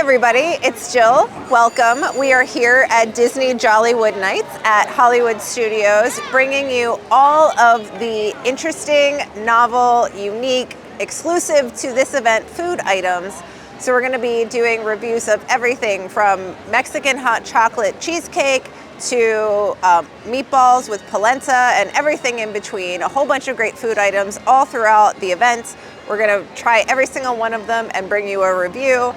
everybody, it's Jill. Welcome. We are here at Disney Jollywood Nights at Hollywood Studios, bringing you all of the interesting, novel, unique, exclusive to this event food items. So we're going to be doing reviews of everything from Mexican hot chocolate cheesecake to meatballs with polenta and everything in between. A whole bunch of great food items all throughout the event. We're going to try every single one of them and bring you a review.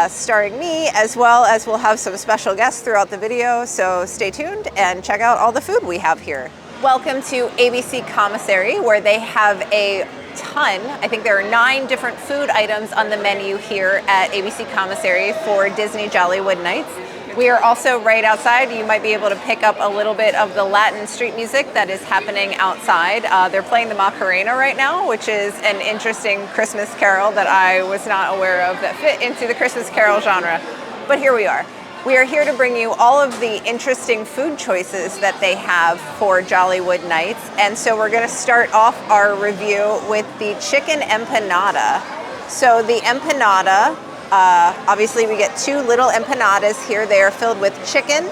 Starring me, as well as we'll have some special guests throughout the video, so stay tuned and check out all the food we have here. Welcome to ABC Commissary, where they have a ton, I think there are 9 different food items on the menu here at ABC Commissary for Disney Jollywood Nights. We are also right outside. You might be able to pick up a little bit of the Latin street music that is happening outside. They're playing the Macarena right now, which is an interesting Christmas carol that I was not aware of that fit into the Christmas carol genre. But here we are. We are here to bring you all of the interesting food choices that they have for Jollywood Nights. And so we're going to start off our review with the chicken empanada. So the empanada, obviously we get 2 little empanadas here. They are filled with chicken,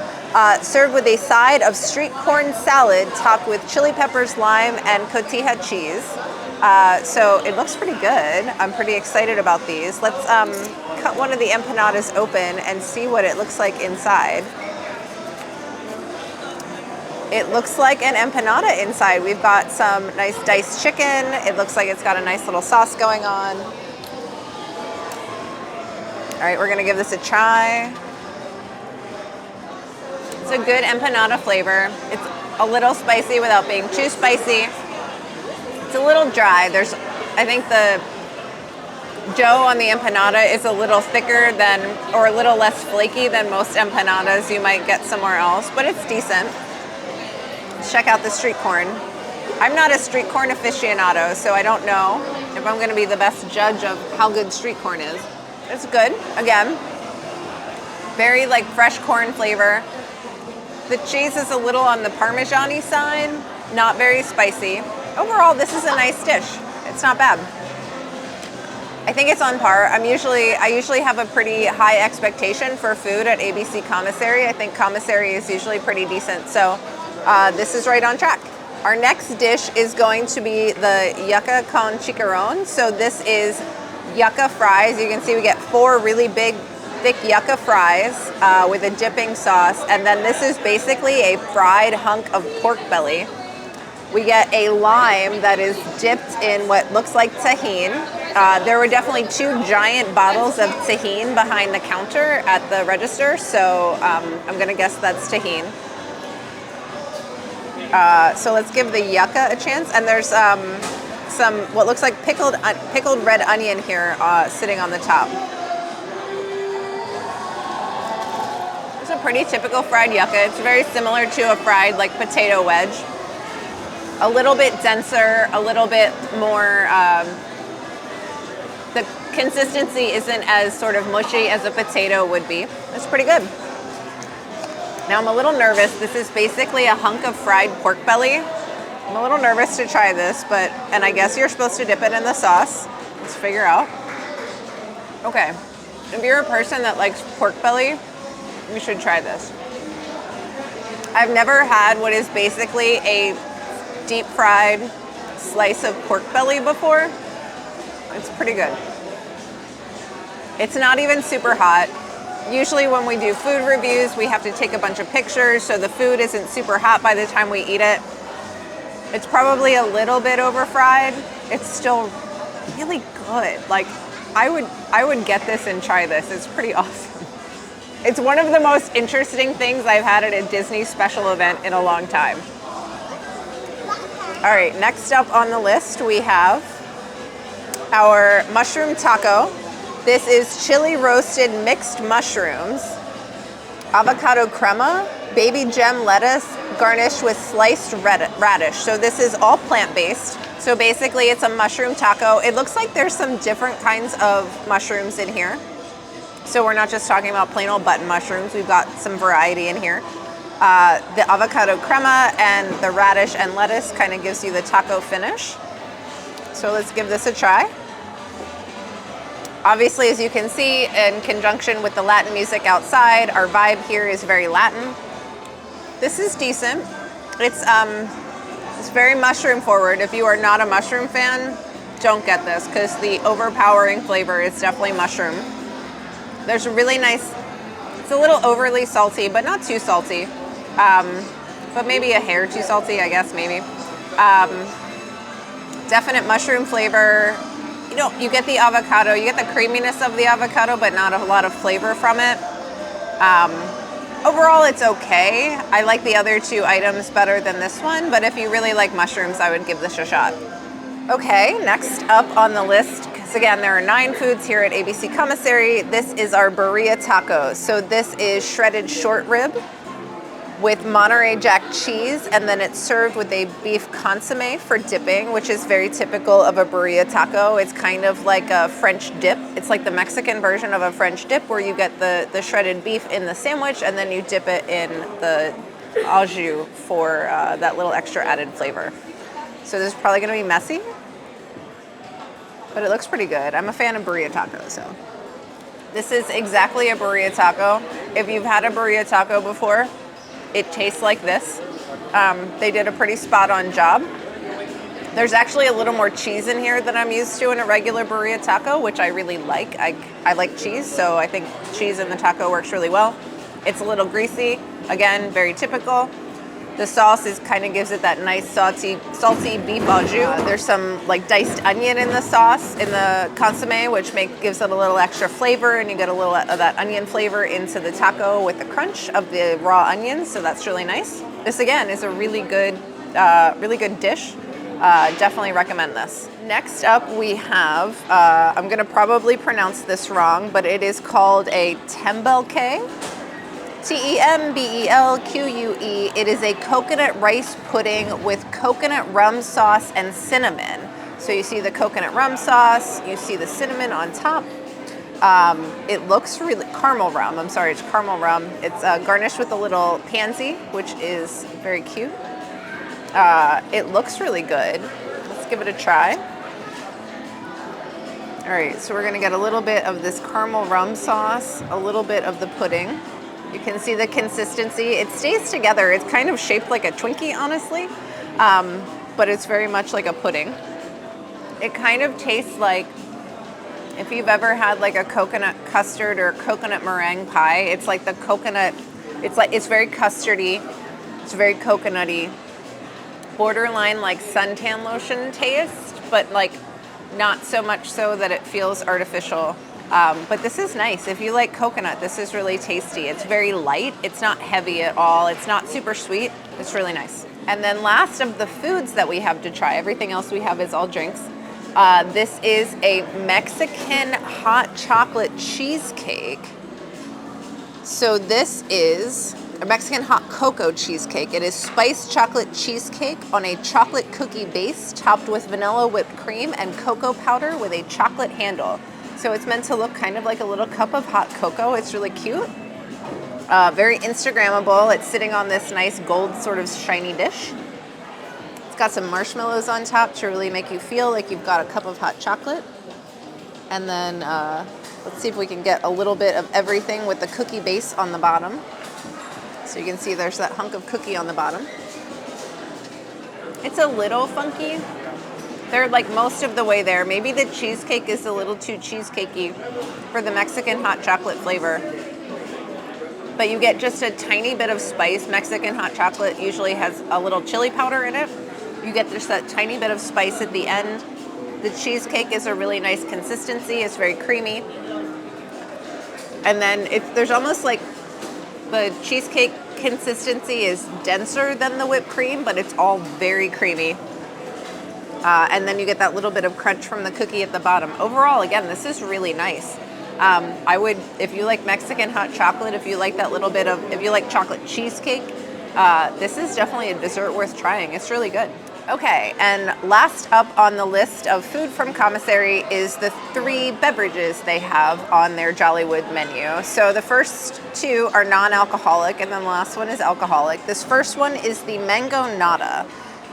served with a side of street corn salad topped with chili peppers, lime, and cotija cheese. So it looks pretty good. I'm pretty excited about these. Let's cut one of the empanadas open and see what it looks like inside. It looks like an empanada inside. We've got some nice diced chicken. It looks like it's got a nice little sauce going on. All right, we're gonna give this a try. It's a good empanada flavor. It's a little spicy without being too spicy. It's a little dry. I think the dough on the empanada is a little thicker than, or a little less flaky than most empanadas you might get somewhere else, but it's decent. Let's check out the street corn. I'm not a street corn aficionado, so I don't know if I'm gonna be the best judge of how good street corn is. It's good, again. Very like fresh corn flavor. The cheese is a little on the Parmesan-y side, not very spicy. Overall, this is a nice dish. It's not bad. I think it's on par. I usually have a pretty high expectation for food at ABC Commissary. I think Commissary is usually pretty decent, so this is right on track. Our next dish is going to be the Yucca con Chicharron. So this is Yucca fries. You can see we get 4 really big, thick Yucca fries with a dipping sauce. And then this is basically a fried hunk of pork belly. We get a lime that is dipped in what looks like tahini. There were definitely 2 giant bottles of tahini behind the counter at the register, so I'm gonna guess that's tahini. So let's give the yucca a chance. And there's some what looks like pickled red onion here sitting on the top. It's a pretty typical fried yucca. It's very similar to a fried like potato wedge. A little bit denser, a little bit more, the consistency isn't as sort of mushy as a potato would be. It's pretty good. Now I'm a little nervous. This is basically a hunk of fried pork belly. I'm a little nervous to try this, and I guess you're supposed to dip it in the sauce. Let's figure out. Okay, if you're a person that likes pork belly, you should try this. I've never had what is basically a deep fried slice of pork belly before. It's pretty good. It's not even super hot. Usually when we do food reviews, we have to take a bunch of pictures, so the food isn't super hot by the time we eat it. It's probably a little bit over fried. It's still really good. Like, I would get this and try this. It's pretty awesome. It's one of the most interesting things I've had at a Disney special event in a long time. All right, next up on the list, we have our mushroom taco. This is chili roasted mixed mushrooms, avocado crema, baby gem lettuce, garnished with sliced radish. So this is all plant-based. So basically it's a mushroom taco. It looks like there's some different kinds of mushrooms in here. So we're not just talking about plain old button mushrooms. We've got some variety in here. The avocado crema and the radish and lettuce kind of gives you the taco finish. So let's give this a try. Obviously, as you can see, in conjunction with the Latin music outside, our vibe here is very Latin. This is decent. It's very mushroom forward. If you are not a mushroom fan, don't get this because the overpowering flavor is definitely mushroom. There's a really nice, it's a little overly salty, but not too salty. But maybe a hair too salty, I guess, maybe. Definite mushroom flavor. You get the avocado, you get the creaminess of the avocado, but not a lot of flavor from it. Overall, it's okay. I like the other two items better than this one, but if you really like mushrooms, I would give this a shot. Okay, next up on the list, because again, there are 9 foods here at ABC Commissary. This is our Birria Taco. So this is shredded short rib with Monterey Jack cheese, and then it's served with a beef consomme for dipping, which is very typical of a Birria Taco. It's kind of like a French dip. It's like the Mexican version of a French dip where you get the shredded beef in the sandwich and then you dip it in the au jus for that little extra added flavor. So this is probably gonna be messy, but it looks pretty good. I'm a fan of Birria Tacos, so. This is exactly a Birria Taco. If you've had a Birria Taco before, it tastes like this. They did a pretty spot on job. There's actually a little more cheese in here than I'm used to in a regular Birria Taco, which I really like. I like cheese, so I think cheese in the taco works really well. It's a little greasy, again, very typical. The sauce kind of gives it that nice salty beef au jus. There's some like diced onion in the sauce, in the consomme, which gives it a little extra flavor, and you get a little of that onion flavor into the taco with the crunch of the raw onions, so that's really nice. This again is a really good dish. Definitely recommend this. Next up we have, I'm gonna probably pronounce this wrong, but it is called a Tembleque. Tembelque. It is a coconut rice pudding with coconut rum sauce and cinnamon. So you see the coconut rum sauce, you see the cinnamon on top. It looks really, caramel rum, I'm sorry, it's caramel rum. It's garnished with a little pansy, which is very cute. It looks really good. Let's give it a try. All right, so we're gonna get a little bit of this caramel rum sauce, a little bit of the pudding. You can see the consistency. It stays together. It's kind of shaped like a Twinkie, honestly, but it's very much like a pudding. It kind of tastes like if you've ever had like a coconut custard or coconut meringue pie. It's like the coconut, it's very custardy, it's very coconutty, borderline like suntan lotion taste, but like not so much so that it feels artificial. But this is nice. If you like coconut, this is really tasty. It's very light. It's not heavy at all. It's not super sweet. It's really nice. And then last of the foods that we have to try, everything else we have is all drinks. This is a Mexican hot chocolate cheesecake. So this is a Mexican hot cocoa cheesecake. It is spiced chocolate cheesecake on a chocolate cookie base topped with vanilla whipped cream and cocoa powder with a chocolate handle. So it's meant to look kind of like a little cup of hot cocoa. It's really cute. Very Instagrammable. It's sitting on this nice gold sort of shiny dish. It's got some marshmallows on top to really make you feel like you've got a cup of hot chocolate. And then let's see if we can get a little bit of everything with the cookie base on the bottom. So you can see there's that hunk of cookie on the bottom. It's a little funky. They're like most of the way there. Maybe the cheesecake is a little too cheesecakey for the Mexican hot chocolate flavor. But you get just a tiny bit of spice. Mexican hot chocolate usually has a little chili powder in it. You get just that tiny bit of spice at the end. The cheesecake is a really nice consistency. It's very creamy. And then there's almost like the cheesecake consistency is denser than the whipped cream, but it's all very creamy. And then you get that little bit of crunch from the cookie at the bottom. Overall, again, this is really nice. I would, if you like Mexican hot chocolate, if you like that little bit of, if you like chocolate cheesecake, this is definitely a dessert worth trying. It's really good. Okay, and last up on the list of food from Commissary is the 3 beverages they have on their Jollywood menu. So the first 2 are non-alcoholic, and then the last one is alcoholic. This first one is the Mangonado.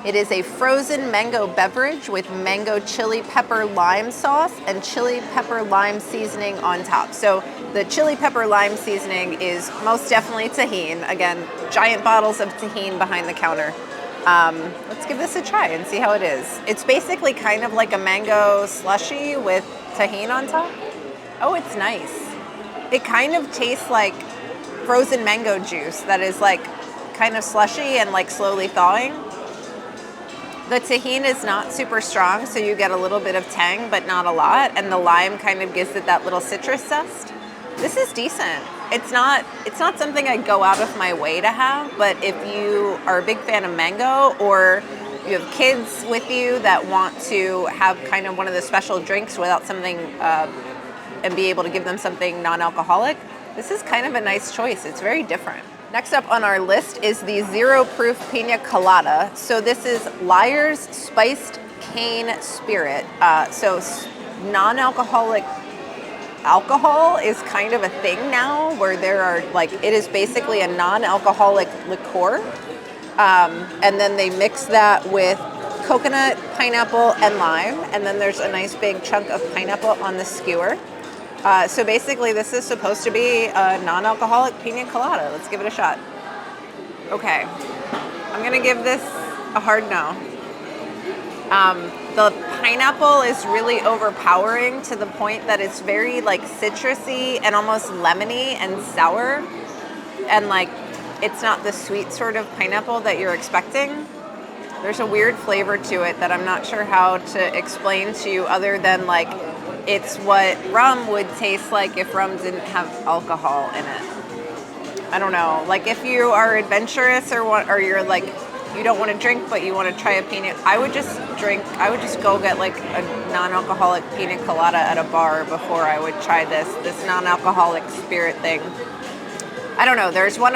It is a frozen mango beverage with mango chili pepper lime sauce and chili pepper lime seasoning on top. So the chili pepper lime seasoning is most definitely tahini. Again, giant bottles of tahini behind the counter. Let's give this a try and see how it is. It's basically kind of like a mango slushy with tahini on top. Oh, it's nice. It kind of tastes like frozen mango juice that is like kind of slushy and like slowly thawing. The tahini is not super strong, so you get a little bit of tang, but not a lot. And the lime kind of gives it that little citrus zest. This is decent. It's not something I'd go out of my way to have, but if you are a big fan of mango or you have kids with you that want to have kind of one of the special drinks without something and be able to give them something non-alcoholic, this is kind of a nice choice. It's very different. Next up on our list is the Zero Proof Pina Colada. So this is Lyre's Spiced Cane Spirit. So non-alcoholic alcohol is kind of a thing now where there are like, it is basically a non-alcoholic liqueur. And then they mix that with coconut, pineapple, and lime. And then there's a nice big chunk of pineapple on the skewer. So basically this is supposed to be a non-alcoholic pina colada. Let's give it a shot. Okay, I'm gonna give this a hard no. The pineapple is really overpowering to the point that it's very like citrusy and almost lemony and sour. And like, it's not the sweet sort of pineapple that you're expecting. There's a weird flavor to it that I'm not sure how to explain to you other than like, it's what rum would taste like if rum didn't have alcohol in it. I don't know. Like if you are adventurous or you're like, you don't want to drink but you want to try a pina, I would just go get like a non-alcoholic pina colada at a bar before I would try this non-alcoholic spirit thing. I don't know. There's one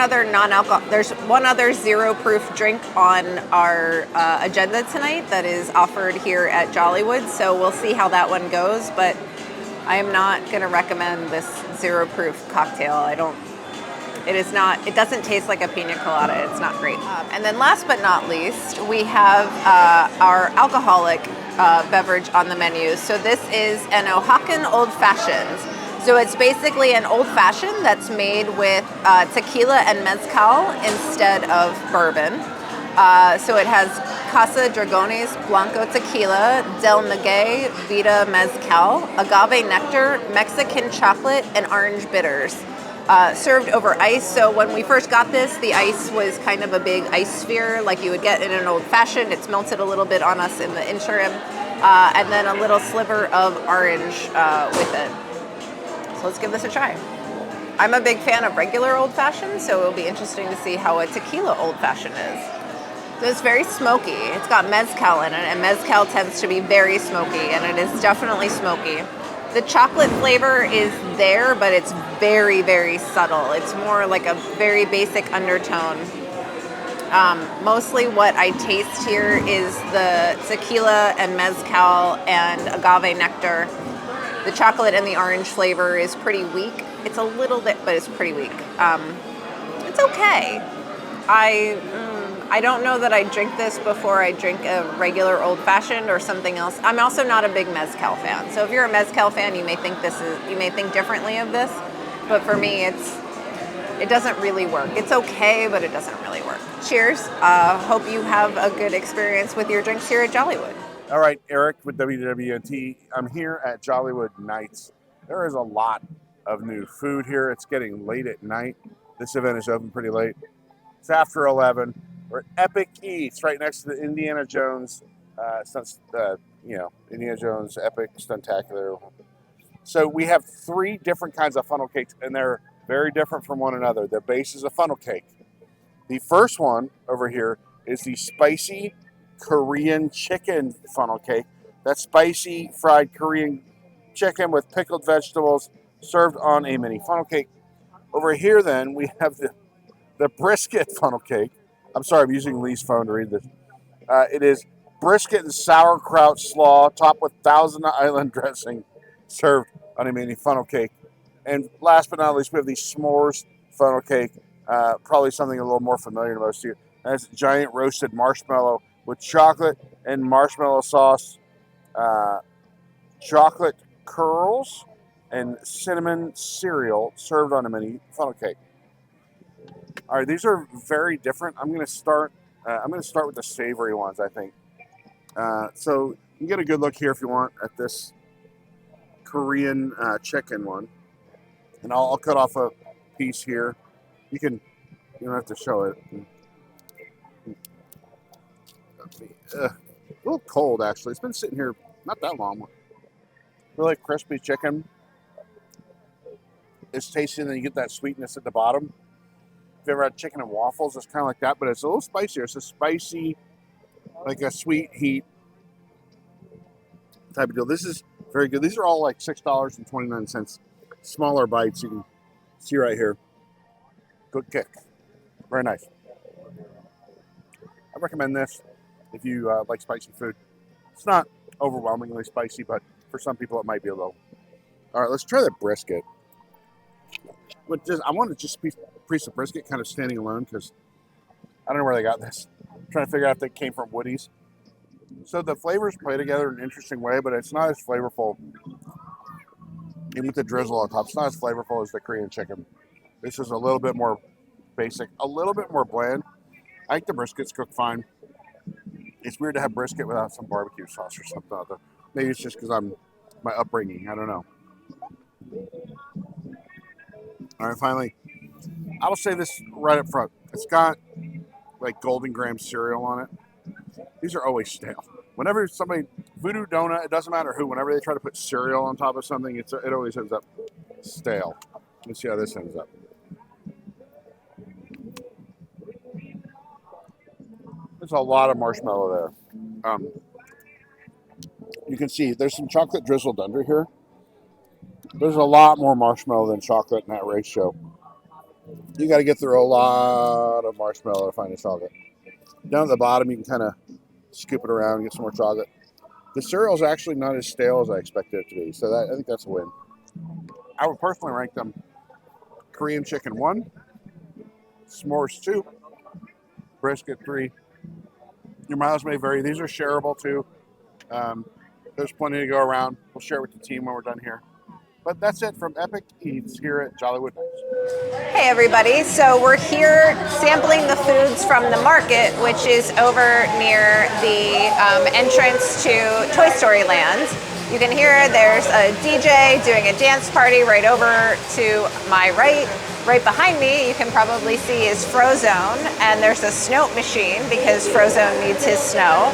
other zero proof drink on our agenda tonight that is offered here at Jollywood. So we'll see how that one goes. But I am not going to recommend this zero proof cocktail. It doesn't taste like a pina colada. It's not great. And then last but not least, we have our alcoholic beverage on the menu. So this is an Oaxacan Old Fashioned. So it's basically an old fashioned that's made with tequila and mezcal instead of bourbon. So it has Casa Dragones Blanco Tequila, Del Maguey Vita Mezcal, agave nectar, Mexican chocolate, and orange bitters. Served over ice. So when we first got this, the ice was kind of a big ice sphere like you would get in an old fashioned. It's melted a little bit on us in the interim. And then a little sliver of orange with it. So let's give this a try. I'm a big fan of regular old fashioned, so it'll be interesting to see how a tequila old fashioned is. So it's very smoky. It's got mezcal in it, and mezcal tends to be very smoky, and it is definitely smoky. The chocolate flavor is there, but it's very, very subtle. It's more like a very basic undertone. Mostly what I taste here is the tequila and mezcal and agave nectar. The chocolate and the orange flavor is pretty weak. It's a little bit, but it's pretty weak. It's okay. I don't know that I drink this before I drink a regular old fashioned or something else. I'm also not a big mezcal fan. So if you're a mezcal fan, you may think differently of this. But for me, it doesn't really work. It's okay, but it doesn't really work. Cheers. Hope you have a good experience with your drinks here at Jollywood. All right, Eric with WWNT. I'm here at Jollywood Nights. There is a lot of new food here. It's getting late at night. This event is open pretty late. It's after 11. We're at Epic Eats, right next to the Indiana Jones, Indiana Jones Epic Stuntacular. So we have 3 different kinds of funnel cakes, and they're very different from one another. The base is a funnel cake. The first one over here is the spicy Korean chicken funnel cake. That's spicy fried Korean chicken with pickled vegetables served on a mini funnel cake. Over here then we have the brisket funnel cake. I'm sorry, I'm using Lee's phone to read this. It is brisket and sauerkraut slaw topped with Thousand Island dressing served on a mini funnel cake. And last but not least, we have the s'mores funnel cake, probably something a little more familiar to most of you. And it's giant roasted marshmallow with chocolate and marshmallow sauce, chocolate curls, and cinnamon cereal served on a mini funnel cake. All right, these are very different. I'm going to start with the savory ones, I think. So you can get a good look here if you want at this Korean chicken one, and I'll cut off a piece here. You don't have to show it. A little cold, actually. It's been sitting here not that long. Really crispy chicken. It's tasty, and then you get that sweetness at the bottom. If you ever had chicken and waffles, it's kind of like that, but it's a little spicier. It's a spicy, like a sweet heat type of deal. This is very good. These are all like $6.29. Smaller bites, you can see right here. Good kick. Very nice. I recommend this if you like spicy food. It's not overwhelmingly spicy, but for some people it might be a little. All right, let's try the brisket. I wanted just a piece of brisket kind of standing alone because I don't know where they got this. I'm trying to figure out if they came from Woody's. So the flavors play together in an interesting way, but it's not as flavorful. Even with the drizzle on top, it's not as flavorful as the Korean chicken. This is a little bit more basic, a little bit more bland. I think the briskets cook fine. It's weird to have brisket without some barbecue sauce or something other. Maybe it's just because my upbringing. I don't know. All right, finally, I will say this right up front. It's got like Golden Graham cereal on it. These are always stale. Whenever somebody, Voodoo Donut, it doesn't matter who, whenever they try to put cereal on top of something, it always ends up stale. Let's see how this ends up. There's a lot of marshmallow there. You can see there's some chocolate drizzled under here. There's a lot more marshmallow than chocolate in that ratio. You got to get through a lot of marshmallow to find the chocolate. Down at the bottom, you can kind of scoop it around and get some more chocolate. The cereal is actually not as stale as I expected it to be, so I think that's a win. I would personally rank them Korean chicken 1, s'mores 2, brisket 3. Your miles may vary. These are shareable too. There's plenty to go around. We'll share it with the team when we're done here. But that's it from Epic Eats here at Jollywood Nights. Hey everybody, so we're here sampling the foods from the market, which is over near the entrance to Toy Story Land. You can hear there's a DJ doing a dance party right over to my right. Right behind me, you can probably see is Frozone, and there's a snow machine because Frozone needs his snow.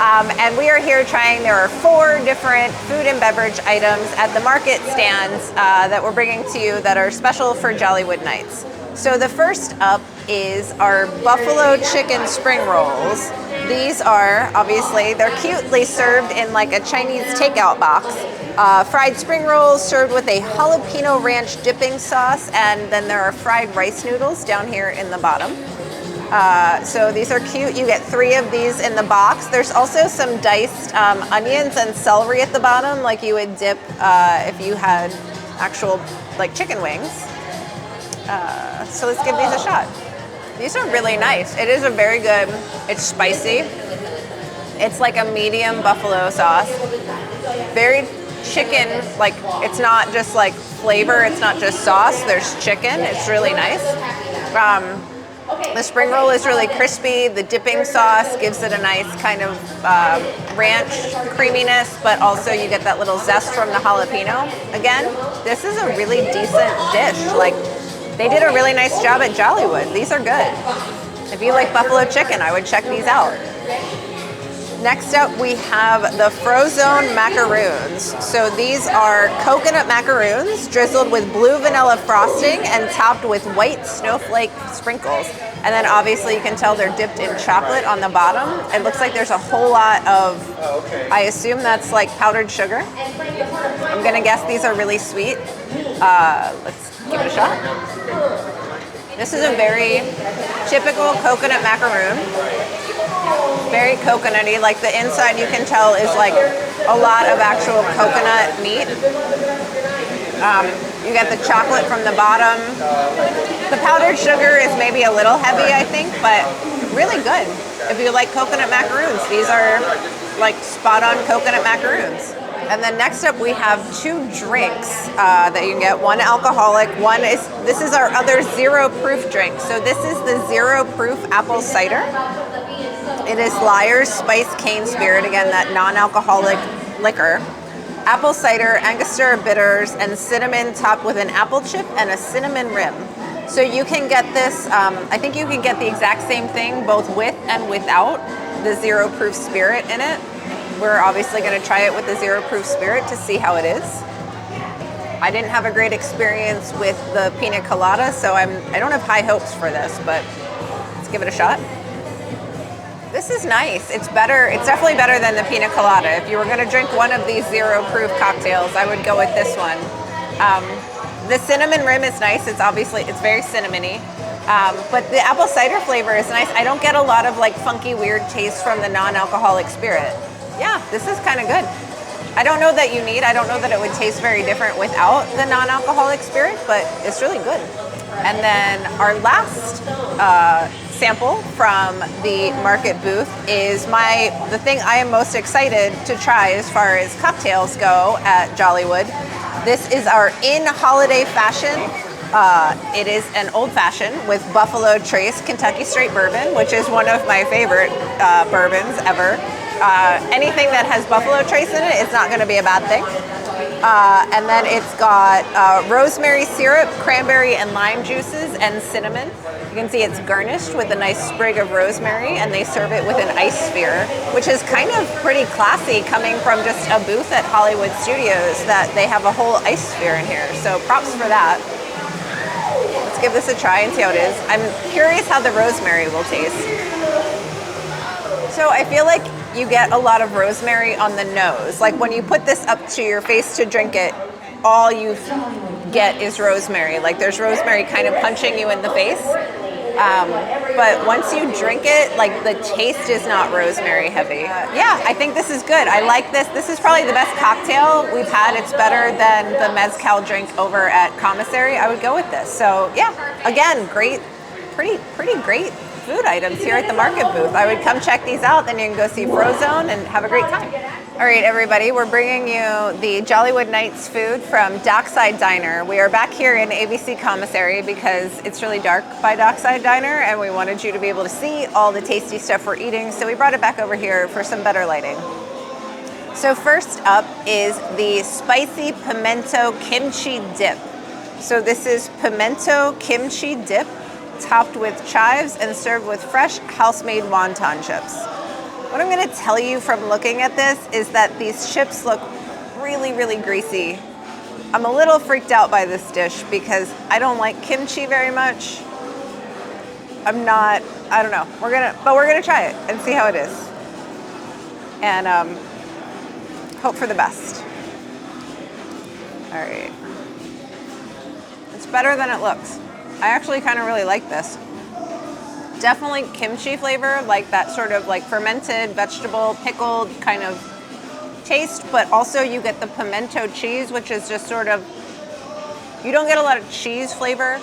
And we are here trying, there are 4 different food and beverage items at the market stands that we're bringing to you that are special for Jollywood Nights. So the first up is our buffalo chicken spring rolls. These are, obviously, they're cutely served in like a Chinese takeout box. Fried spring rolls served with a jalapeno ranch dipping sauce, and then there are fried rice noodles down here in the bottom. So these are cute. You get 3 of these in the box. There's also some diced onions and celery at the bottom, like you would dip if you had actual like chicken wings. So let's give these a shot. These are really nice. It is a very good, it's spicy. It's like a medium buffalo sauce. Very chicken, like it's not just like flavor, it's not just sauce, there's chicken. It's really nice. The spring roll is really crispy. The dipping sauce gives it a nice kind of ranch creaminess, but also you get that little zest from the jalapeno. Again, this is a really decent dish. Like, they did a really nice job at Jollywood. These are good. If you like buffalo chicken, I would check these out. Next up, we have the Frozone Macaroons. So these are coconut macaroons drizzled with blue vanilla frosting and topped with white snowflake sprinkles. And then obviously you can tell they're dipped in chocolate on the bottom. It looks like there's a whole lot of, I assume that's like powdered sugar. I'm gonna guess these are really sweet. Let's give it a shot. This is a very typical coconut macaroon. Very coconutty, like the inside you can tell is like a lot of actual coconut meat. You get the chocolate from the bottom. The powdered sugar is maybe a little heavy, I think, but really good. If you like coconut macaroons, these are like spot on coconut macaroons. And then next up we have 2 drinks that you can get. One alcoholic, this is our other 0 proof drink. So this is the 0 proof apple cider. It is Lyre's Spice Cane Spirit, again, that non-alcoholic liquor. Apple cider, Angostura bitters, and cinnamon topped with an apple chip and a cinnamon rim. So you can get this, I think you can get the exact same thing both with and without the 0 proof spirit in it. We're obviously going to try it with the 0 proof spirit to see how it is. I didn't have a great experience with the Pina Colada, so I don't have high hopes for this, but let's give it a shot. This is nice. It's better. It's definitely better than the Pina Colada. If you were going to drink one of these 0 proof cocktails, I would go with this one. The cinnamon rim is nice. It's very cinnamony. But the apple cider flavor is nice. I don't get a lot of like funky, weird taste from the non-alcoholic spirit. Yeah, this is kind of good. I don't know that I don't know that it would taste very different without the non-alcoholic spirit, but it's really good. And then our last sample from the market booth is the thing I am most excited to try as far as cocktails go at Jollywood. This is our in-holiday fashion. It is an old fashioned with Buffalo Trace Kentucky Straight Bourbon, which is one of my favorite bourbons ever. Anything that has Buffalo Trace in it is not going to be a bad thing. And then it's got rosemary syrup, cranberry and lime juices, and cinnamon. You can see it's garnished with a nice sprig of rosemary, and they serve it with an ice sphere, which is kind of pretty classy coming from just a booth at Hollywood Studios that they have a whole ice sphere in here. So props for that. Let's give this a try and see how it is. I'm curious how the rosemary will taste. So I feel like you get a lot of rosemary on the nose. Like when you put this up to your face to drink it, all you get is rosemary. Like there's rosemary kind of punching you in the face. But once you drink it, like the taste is not rosemary heavy. Yeah, I think this is good. I like this. This is probably the best cocktail we've had. It's better than the Mezcal drink over at Commissary. I would go with this. So yeah, again, great, pretty great food items here at the market booth. I would come check these out, then you can go see Frozone and have a great time. All right, everybody, we're bringing you the Jollywood Nights food from Dockside Diner. We are back here in ABC Commissary because it's really dark by Dockside Diner and we wanted you to be able to see all the tasty stuff we're eating, so we brought it back over here for some better lighting. So first up is the spicy pimento kimchi dip. So this is pimento kimchi dip, topped with chives and served with fresh house-made wonton chips. What I'm going to tell you from looking at this is that these chips look really, really greasy. I'm a little freaked out by this dish because I don't like kimchi very much. I don't know. We're gonna try it and see how it is. And hope for the best. All right. It's better than it looks. I actually kind of really like this. Definitely kimchi flavor, like that sort of like fermented vegetable, pickled kind of taste, but also you get the pimento cheese, which is just sort of, you don't get a lot of cheese flavor.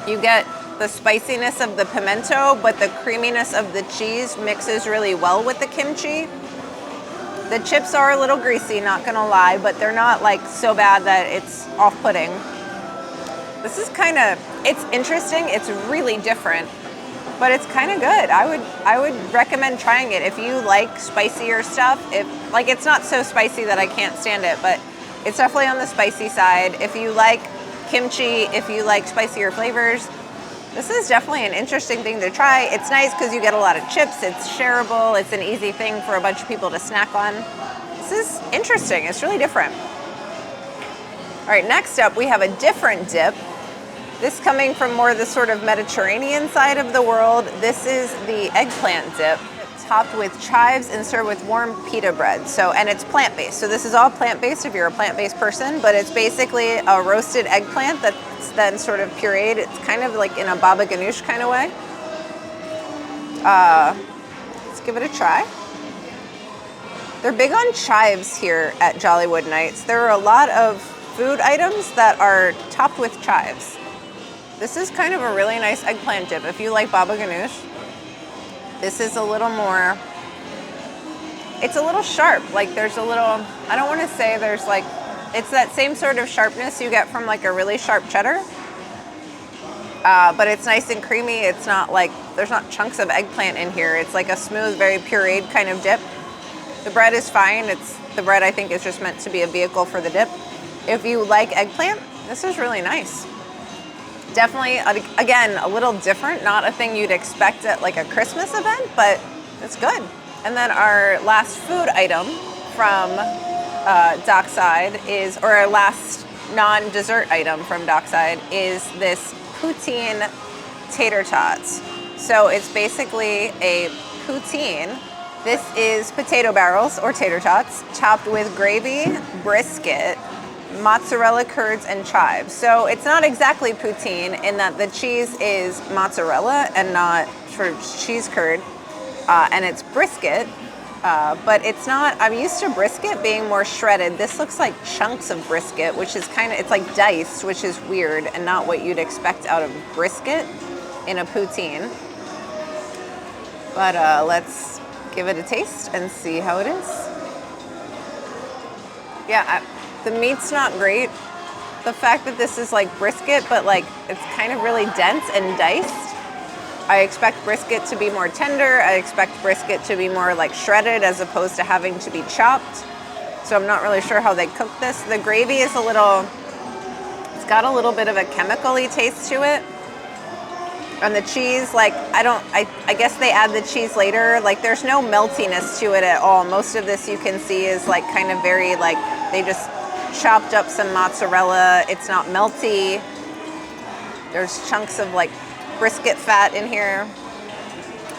You get the spiciness of the pimento, but the creaminess of the cheese mixes really well with the kimchi. The chips are a little greasy, not gonna lie, but they're not like so bad that it's off-putting. This is it's interesting, it's really different, but it's kind of good. I would recommend trying it if you like spicier stuff. It's not so spicy that I can't stand it, but it's definitely on the spicy side. If you like kimchi, if you like spicier flavors, this is definitely an interesting thing to try. It's nice because you get a lot of chips, it's shareable, it's an easy thing for a bunch of people to snack on. This is interesting, it's really different. All right, next up we have a different dip. This coming from more the sort of Mediterranean side of the world. This is the eggplant dip, topped with chives and served with warm pita bread. And it's plant-based. So this is all plant-based if you're a plant-based person, but it's basically a roasted eggplant that's then sort of pureed. It's kind of like in a baba ganoush kind of way. Let's give it a try. They're big on chives here at Jollywood Nights. There are a lot of food items that are topped with chives. This is kind of a really nice eggplant dip if you like baba ganoush. This is a little more, it's a little sharp. Like there's a little, I don't want to say there's like, it's that same sort of sharpness you get from like a really sharp cheddar. But it's nice and creamy. It's not like, there's not chunks of eggplant in here. It's like a smooth, very pureed kind of dip. The bread is fine. The bread I think is just meant to be a vehicle for the dip. If you like eggplant, this is really nice. Definitely, again, a little different, not a thing you'd expect at like a Christmas event, but it's good. And then our last food item from Dockside is, or our last non-dessert item from Dockside is this Poutine tater tots. So it's basically a poutine. This is potato barrels or tater tots topped with gravy, brisket, mozzarella curds, and chives. So it's not exactly poutine in that the cheese is mozzarella and not sort of cheese curd, and it's brisket, but it's not, I'm used to brisket being more shredded. This looks like chunks of brisket, which is kind of, it's like diced, which is weird and not what you'd expect out of brisket in a poutine. But let's give it a taste and see how it is. Yeah, the meat's not great. The fact that this is like brisket, but like it's kind of really dense and diced. I expect brisket to be more tender. I expect brisket to be more like shredded as opposed to having to be chopped. So I'm not really sure how they cook this. The gravy is a little, it's got a little bit of a chemical-y taste to it. And the cheese, like, I guess they add the cheese later. Like, there's no meltiness to it at all. Most of this you can see is like kind of very like, they just chopped up some mozzarella. It's not melty. There's chunks of like brisket fat in here.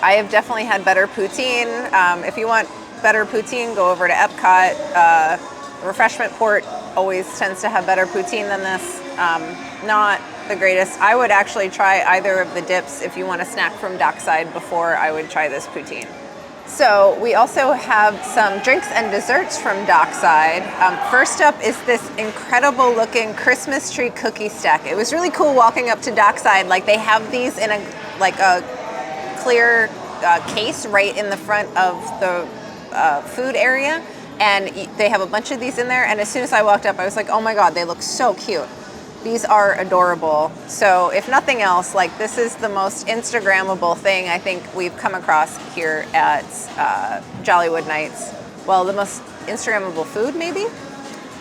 I have definitely had better poutine. If you want better poutine, go over to Epcot. Refreshment Port always tends to have better poutine than this. Not the greatest. I would actually try either of the dips if you want a snack from Dockside before I would try this poutine. So we also have some drinks and desserts from Dockside. First up is this incredible looking Christmas tree cookie stack. It was really cool walking up to Dockside. Like they have these in a clear case right in the front of the food area. And they have a bunch of these in there. And as soon as I walked up, I was like, oh my God, they look so cute. These are adorable. So if nothing else, like this is the most Instagrammable thing I think we've come across here at Jollywood Nights. Well, the most Instagrammable food maybe,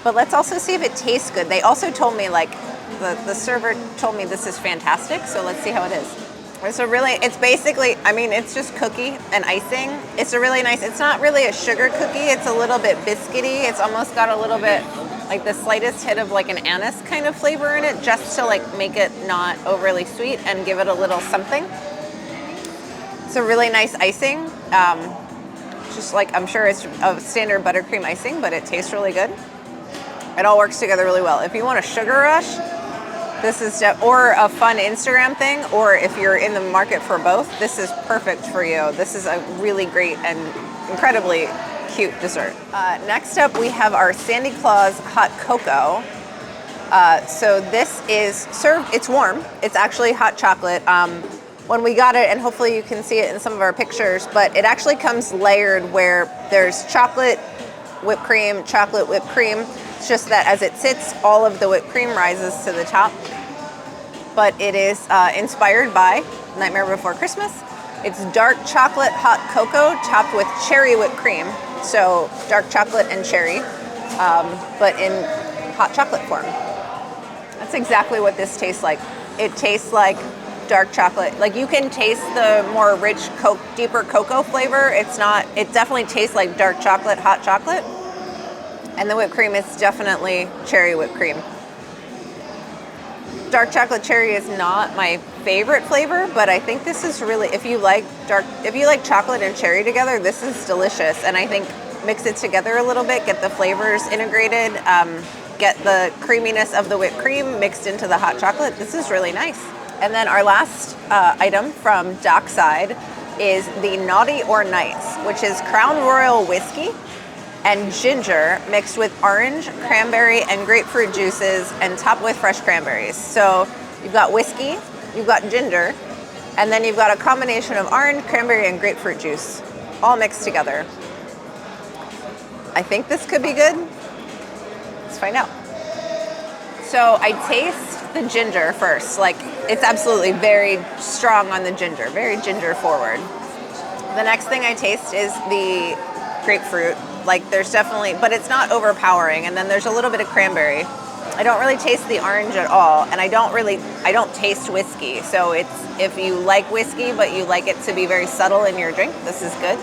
but let's also see if it tastes good. They also told me like, the server told me this is fantastic. So let's see how it is. It's basically, I mean, it's just cookie and icing. It's a really nice, it's not really a sugar cookie. It's a little bit biscuity. It's almost got a little bit like the slightest hit of like an anise kind of flavor in it, just to like make it not overly sweet and give it a little something. It's a really nice icing. Just like, I'm sure it's a standard buttercream icing, but it tastes really good. It all works together really well. If you want a sugar rush, this is, or a fun Instagram thing, or if you're in the market for both, this is perfect for you. This is a really great and incredibly cute dessert. Next up, we have our Santa Claus hot cocoa. So this is served, it's warm. It's actually hot chocolate. When we got it, and hopefully you can see it in some of our pictures, but it actually comes layered where there's chocolate, whipped cream, chocolate, whipped cream. It's just that as it sits, all of the whipped cream rises to the top. But it is inspired by Nightmare Before Christmas. It's dark chocolate hot cocoa topped with cherry whipped cream. So dark chocolate and cherry, but in hot chocolate form. That's exactly what this tastes like. It tastes like dark chocolate. Like you can taste the more rich, deeper cocoa flavor. It definitely tastes like dark chocolate, hot chocolate. And the whipped cream is definitely cherry whipped cream. Dark chocolate cherry is not my favorite flavor, but I think this is really, if you like chocolate and cherry together, this is delicious. And I think mix it together a little bit, get the flavors integrated, get the creaminess of the whipped cream mixed into the hot chocolate. This is really nice. And then our last item from Dockside is the Naughty or Nice, which is Crown Royal whiskey and ginger mixed with orange, cranberry, and grapefruit juices and topped with fresh cranberries. So you've got whiskey, you've got ginger, And then you've got a combination of orange, cranberry, and grapefruit juice, all mixed together. I think this could be good. Let's find out. So I taste the ginger first. Like, it's absolutely very strong on the ginger, very ginger forward. The next thing I taste is the grapefruit. Like, there's definitely, but it's not overpowering. And then there's a little bit of cranberry. I don't really taste the orange at all, and I don't taste whiskey. So if you like whiskey, but you like it to be very subtle in your drink, this is good.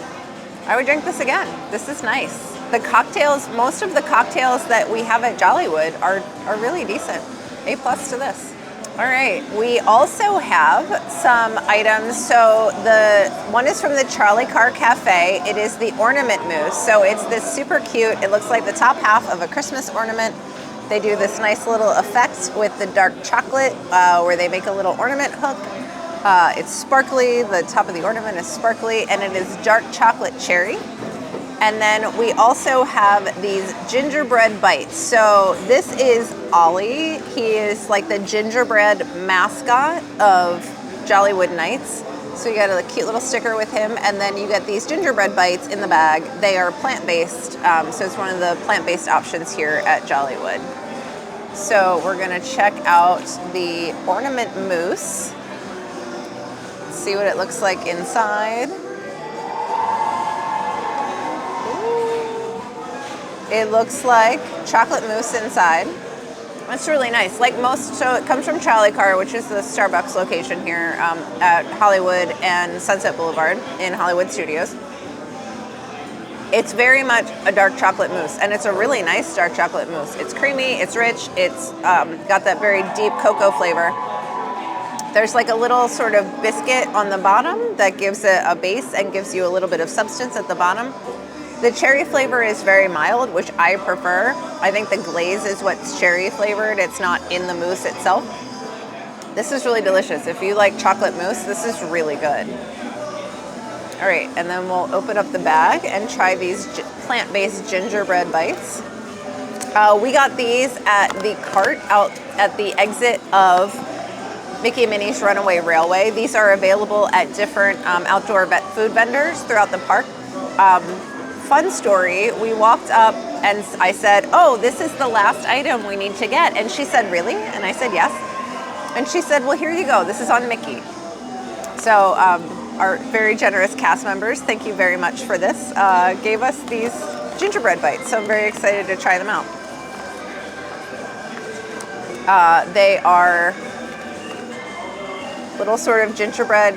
I would drink this again. This is nice. The cocktails, most of the cocktails that we have at Jollywood are really decent. A+ to this. All right, we also have some items. So the one is from the Charlie Carr Cafe. It is the Ornament Mousse. So it's this super cute, it looks like the top half of a Christmas ornament. They do this nice little effect with the dark chocolate where they make a little ornament hook. It's sparkly, the top of the ornament is sparkly, and it is dark chocolate cherry. And then we also have these gingerbread bites. So this is Ollie. He is like the gingerbread mascot of Jollywood Nights. So you got a cute little sticker with him, and then you get these gingerbread bites in the bag. They are plant-based, so it's one of the plant-based options here at Jollywood. So we're gonna check out the Ornament Mousse. See what it looks like inside. Ooh. It looks like chocolate mousse inside. That's really nice. Like most, so it comes from Charlie Carr, which is the Starbucks location here at Hollywood and Sunset Boulevard in Hollywood Studios. It's very much a dark chocolate mousse, and it's a really nice dark chocolate mousse. It's creamy, it's rich, it's got that very deep cocoa flavor. There's like a little sort of biscuit on the bottom that gives it a base and gives you a little bit of substance at the bottom. The cherry flavor is very mild, which I prefer. I think the glaze is what's cherry flavored. It's not in the mousse itself. This is really delicious. If you like chocolate mousse, this is really good. All right, and then we'll open up the bag and try these plant-based gingerbread bites. We got these at the cart out at the exit of Mickey and Minnie's Runaway Railway. These are available at different outdoor food vendors throughout the park. Fun story, we walked up and I said, oh, this is the last item we need to get. And she said, really? And I said, yes. And she said, well, here you go. This is on Mickey. So our very generous cast members, thank you very much for this, gave us these gingerbread bites. So I'm very excited to try them out. They are little sort of gingerbread.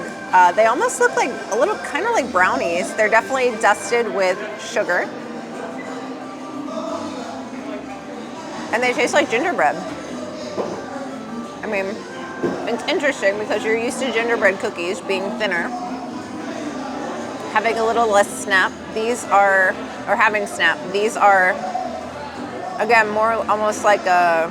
They almost look like a little kind of like brownies. They're definitely dusted with sugar. And they taste like gingerbread. I mean, it's interesting because you're used to gingerbread cookies being thinner, having a little less snap. These are, or having snap. These are, again, more almost like a,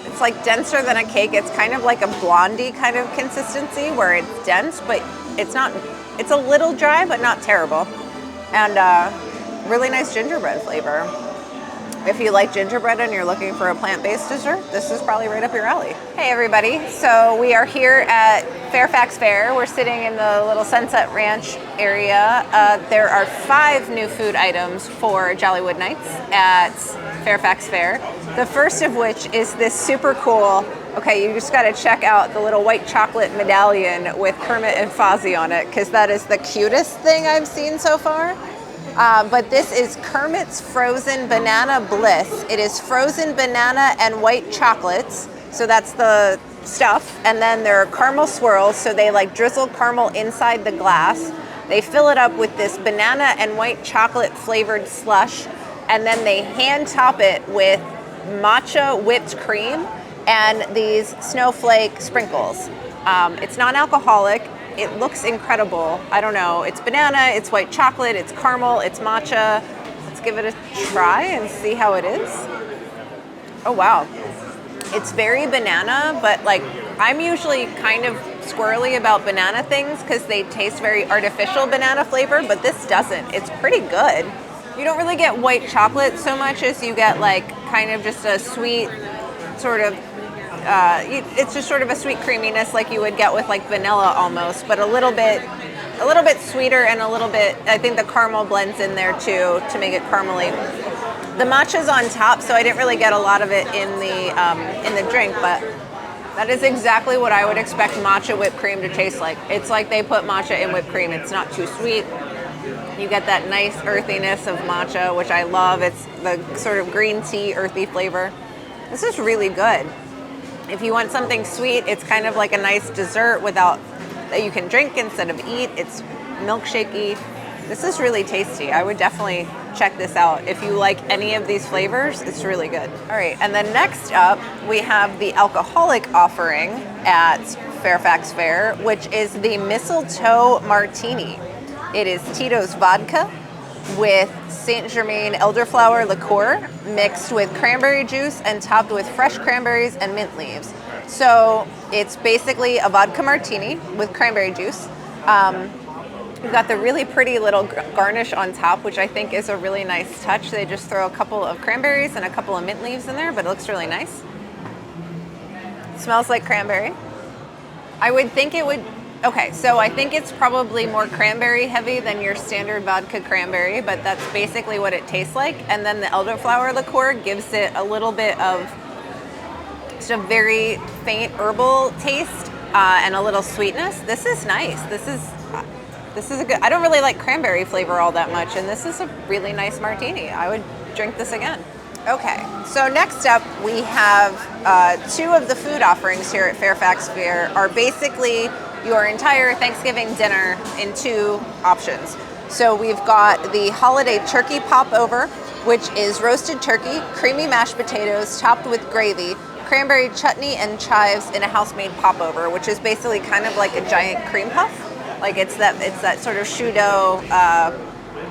it's like denser than a cake. It's kind of like a blondie kind of consistency where it's dense, but it's not, it's a little dry, but not terrible. And really nice gingerbread flavor. If you like gingerbread and you're looking for a plant-based dessert, this is probably right up your alley. Hey everybody, so we are here at Fairfax Fair. We're sitting in the little Sunset Ranch area. There are 5 new food items for Jollywood Nights at Fairfax Fair. The first of which is this super cool, okay, you just gotta check out the little white chocolate medallion with Kermit and Fozzie on it, because that is the cutest thing I've seen so far. But this is Kermit's Frozen Banana Bliss. It is frozen banana and white chocolates. So that's the stuff. And then there are caramel swirls. So they like drizzle caramel inside the glass. They fill it up with this banana and white chocolate flavored slush. And then they hand top it with matcha whipped cream and these snowflake sprinkles. It's non-alcoholic. It looks incredible. I don't know. It's banana, it's white chocolate, it's caramel, it's matcha. Let's give it a try and see how it is. Oh, wow. It's very banana, but like I'm usually kind of squirrely about banana things because they taste very artificial banana flavor, but this doesn't. It's pretty good. You don't really get white chocolate so much as you get like kind of just a sweet sort of It's just sort of a sweet creaminess like you would get with like vanilla almost, but a little bit sweeter and a little bit. I think the caramel blends in there too to make it caramely. The matcha's on top, so I didn't really get a lot of it in the drink, but that is exactly what I would expect matcha whipped cream to taste like. It's like they put matcha in whipped cream. It's not too sweet. You get that nice earthiness of matcha, which I love. It's the sort of green tea earthy flavor. This is really good. If you want something sweet, it's kind of like a nice dessert that you can drink instead of eat. It's milkshakey. This is really tasty. I would definitely check this out. If you like any of these flavors, it's really good. All right, and then next up, we have the alcoholic offering at Fairfax Fair, which is the Mistletoe Martini. It is Tito's vodka with Saint Germain elderflower liqueur mixed with cranberry juice and topped with fresh cranberries and mint leaves. So it's basically a vodka martini with cranberry juice. We've got the really pretty little garnish on top, which I think is a really nice touch. They just throw a couple of cranberries and a couple of mint leaves in there, but it looks really nice. It smells like cranberry. I would think it would. Okay, so I think it's probably more cranberry heavy than your standard vodka cranberry, but that's basically what it tastes like. And then the elderflower liqueur gives it a little bit of just a very faint herbal taste and a little sweetness. This is nice. This is a good. I don't really like cranberry flavor all that much, and this is a really nice martini. I would drink this again. Okay, so next up we have two of the food offerings here at Fairfax Fair are basically your entire Thanksgiving dinner in two options. So we've got the holiday turkey popover, which is roasted turkey, creamy mashed potatoes topped with gravy, cranberry chutney and chives in a house-made popover, which is basically kind of like a giant cream puff. Like it's that sort of choux dough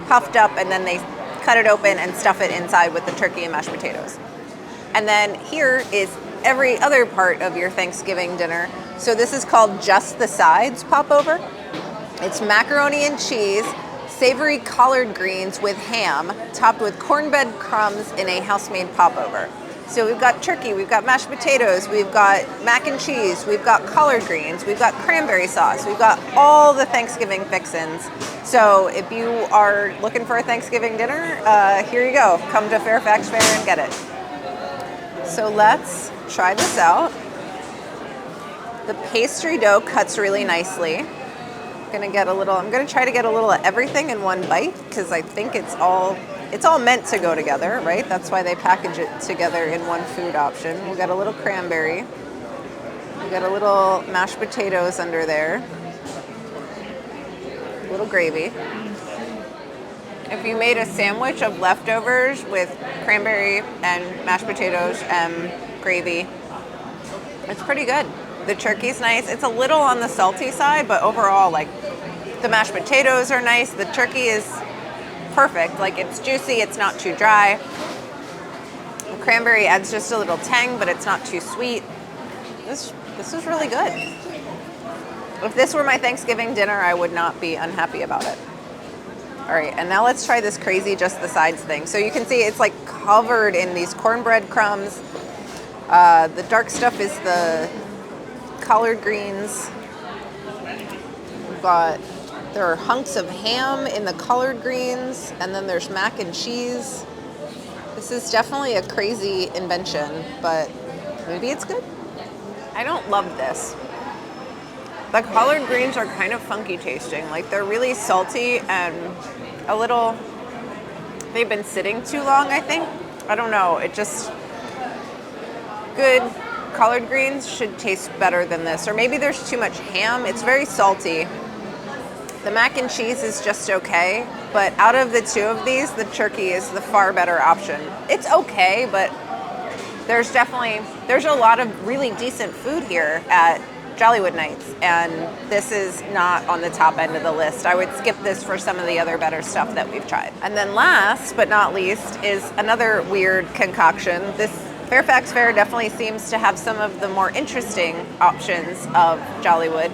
puffed up, and then they cut it open and stuff it inside with the turkey and mashed potatoes. And then here is every other part of your Thanksgiving dinner. So this is called Just the Sides Popover. It's macaroni and cheese, savory collard greens with ham, topped with cornbread crumbs in a house-made popover. So we've got turkey, we've got mashed potatoes, we've got mac and cheese, we've got collard greens, we've got cranberry sauce, we've got all the Thanksgiving fixins. So if you are looking for a Thanksgiving dinner, here you go. Come to Fairfax Fair and get it. So let's try this out. The pastry dough cuts really nicely. I'm gonna try to get a little of everything in one bite because I think it's all meant to go together, right? That's why they package it together in one food option. We got a little cranberry. We got a little mashed potatoes under there. A little gravy. If you made a sandwich of leftovers with cranberry and mashed potatoes and gravy, it's pretty good. The turkey's nice. It's a little on the salty side, but overall, like, the mashed potatoes are nice. The turkey is perfect. Like, it's juicy, it's not too dry. The cranberry adds just a little tang, but it's not too sweet. This is really good. If this were my Thanksgiving dinner, I would not be unhappy about it. All right, and now let's try this crazy just the sides thing. So you can see it's like covered in these cornbread crumbs. The dark stuff is the collard greens. There are hunks of ham in the collard greens, and then there's mac and cheese. This is definitely a crazy invention, but maybe it's good. I don't love this. The collard greens are kind of funky tasting. Like, they're really salty and they've been sitting too long, I think. I don't know. Good collard greens should taste better than this. Or maybe there's too much ham. It's very salty. The mac and cheese is just okay. But out of the two of these, the turkey is the far better option. It's okay, but there's a lot of really decent food here at Jollywood Nights, and this is not on the top end of the list. I would skip this for some of the other better stuff that we've tried. And then last but not least is another weird concoction. This Fairfax Fair definitely seems to have some of the more interesting options of Jollywood.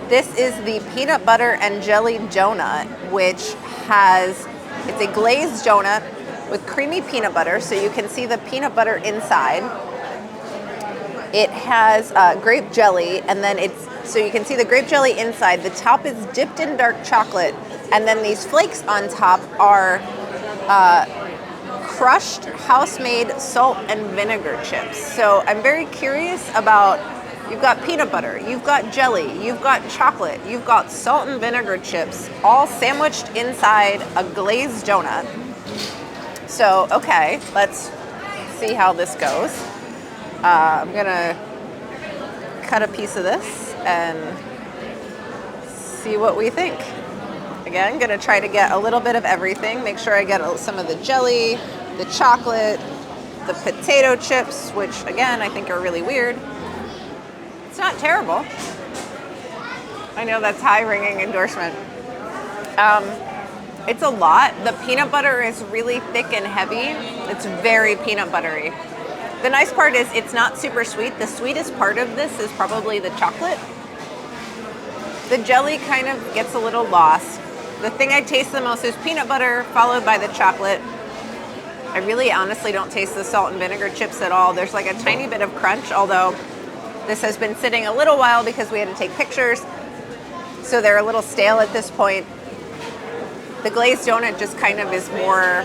This is the peanut butter and jelly donut, which it's a glazed donut with creamy peanut butter, so you can see the peanut butter inside. It has grape jelly, and then so you can see the grape jelly inside. The top is dipped in dark chocolate, and then these flakes on top are crushed house-made salt and vinegar chips. So I'm very curious about, you've got peanut butter, you've got jelly, you've got chocolate, you've got salt and vinegar chips, all sandwiched inside a glazed donut. So, okay, let's see how this goes. I'm gonna cut a piece of this and see what we think. Again, gonna try to get a little bit of everything. Make sure I get some of the jelly, the chocolate, the potato chips, which again, I think are really weird. It's not terrible. I know that's high-ringing endorsement. It's a lot. The peanut butter is really thick and heavy. It's very peanut buttery. The nice part is it's not super sweet. The sweetest part of this is probably the chocolate. The jelly kind of gets a little lost. The thing I taste the most is peanut butter, followed by the chocolate. I really honestly don't taste the salt and vinegar chips at all. There's like a tiny bit of crunch, although this has been sitting a little while because we had to take pictures. So they're a little stale at this point. The glazed donut just kind of is more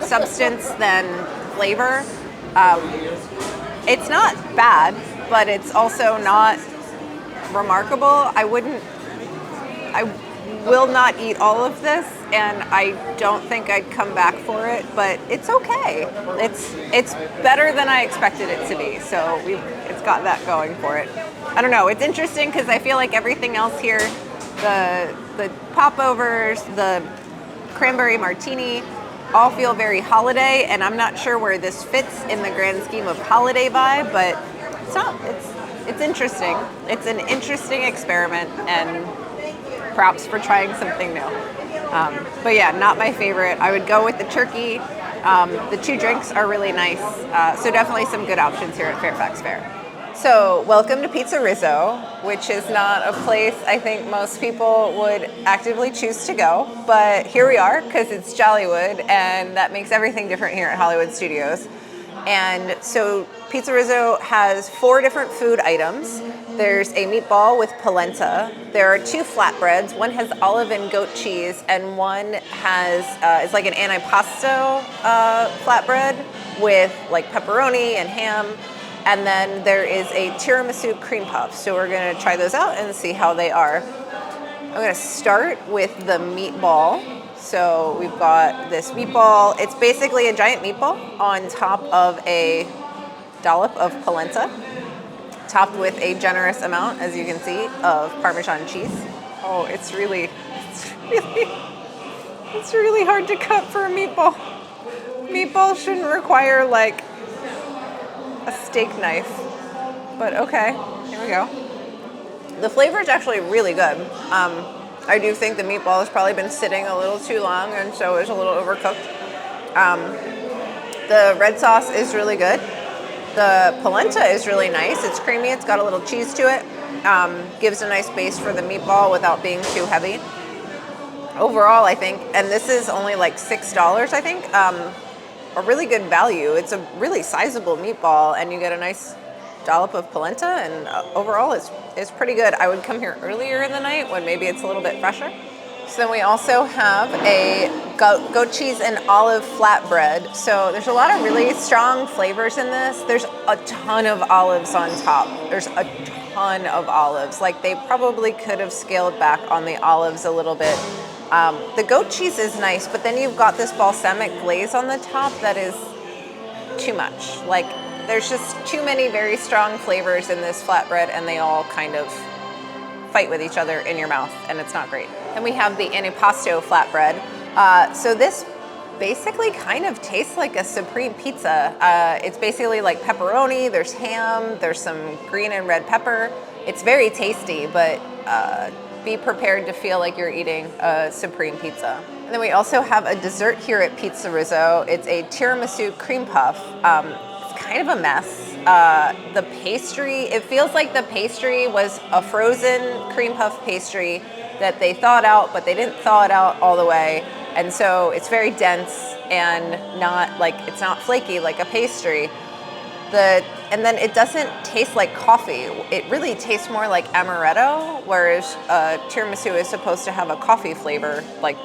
substance than flavor. It's not bad, but it's also not remarkable. I will not eat all of this, and I don't think I'd come back for it, but it's okay. It's better than I expected it to be, so it's got that going for it. I don't know, it's interesting because I feel like everything else here, the popovers, the Cranberry Martini, all feel very holiday, and I'm not sure where this fits in the grand scheme of holiday vibe, but it's interesting. It's an interesting experiment, and props for trying something new. But yeah, not my favorite. I would go with the turkey. The 2 drinks are really nice, so definitely some good options here at Fairfax Fair. So, welcome to Pizza Rizzo, which is not a place I think most people would actively choose to go, but here we are because it's Jollywood, and that makes everything different here at Hollywood Studios. And so Pizza Rizzo has 4 different food items. There's a meatball with polenta. There are 2 flatbreads. One has olive and goat cheese, and one has it's like an antipasto flatbread with like pepperoni and ham. And then there is a tiramisu cream puff. So we're gonna try those out and see how they are. I'm gonna start with the meatball. So we've got this meatball. It's basically a giant meatball on top of a dollop of polenta, topped with a generous amount, as you can see, of Parmesan cheese. Oh, it's really hard to cut for a meatball. Meatballs shouldn't require like a steak knife, but okay, here we go. The flavor is actually really good. I do think the meatball has probably been sitting a little too long, and so it's a little overcooked. The red sauce is really good. The polenta is really nice. It's creamy. It's got a little cheese to it. Gives a nice base for the meatball without being too heavy. Overall, I think, and this is only like $6, I think, a really good value. It's a really sizable meatball, and you get a nice dollop of polenta, and overall it's pretty good. I would come here earlier in the night when maybe it's a little bit fresher. So then we also have a goat cheese and olive flatbread. So there's a lot of really strong flavors in this. There's a ton of olives on top. There's a ton of olives. Like, they probably could have scaled back on the olives a little bit. The goat cheese is nice, but then you've got this balsamic glaze on the top that is too much. Like, there's just too many very strong flavors in this flatbread, and they all kind of fight with each other in your mouth, and it's not great. Then we have the antipasto flatbread. So this basically kind of tastes like a supreme pizza. It's basically like pepperoni, there's ham, there's some green and red pepper. It's very tasty, but be prepared to feel like you're eating a supreme pizza. And then we also have a dessert here at Pizza Rizzo. It's a tiramisu cream puff. It's kind of a mess. The pastry, it feels like the pastry was a frozen cream puff pastry that they thawed out, but they didn't thaw it out all the way. And so it's very dense and not like, it's not flaky like a pastry. The and then it doesn't taste like coffee. It really tastes more like amaretto, whereas tiramisu is supposed to have a coffee flavor. Like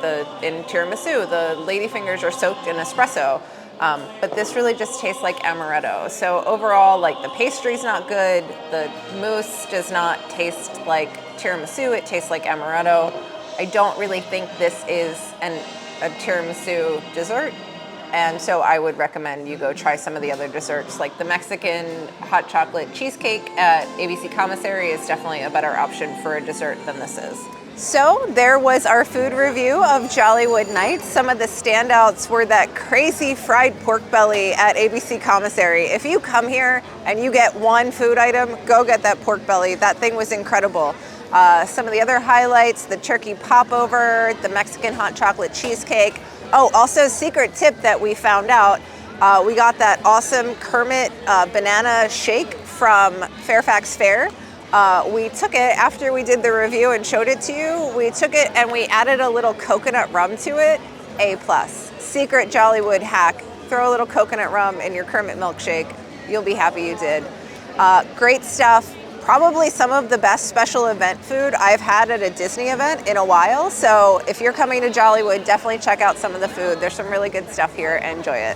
in tiramisu, the ladyfingers are soaked in espresso. But this really just tastes like amaretto. So overall, like the pastry's not good. The mousse does not taste like tiramisu. It tastes like amaretto. I don't really think this is a tiramisu dessert. And so I would recommend you go try some of the other desserts, like the Mexican hot chocolate cheesecake at ABC Commissary is definitely a better option for a dessert than this is. So there was our food review of Jollywood Nights. Some of the standouts were that crazy fried pork belly at ABC Commissary. If you come here and you get one food item, go get that pork belly. That thing was incredible. Some of the other highlights, the turkey popover, the Mexican hot chocolate cheesecake. Oh, also secret tip that we found out, we got that awesome Kermit banana shake from Fairfax Fair. We took it after we did the review and showed it to you. We took it and we added a little coconut rum to it. A+. Secret Jollywood hack. Throw a little coconut rum in your Kermit milkshake. You'll be happy you did. Great stuff. Probably some of the best special event food I've had at a Disney event in a while. So if you're coming to Jollywood, definitely check out some of the food. There's some really good stuff here. Enjoy it.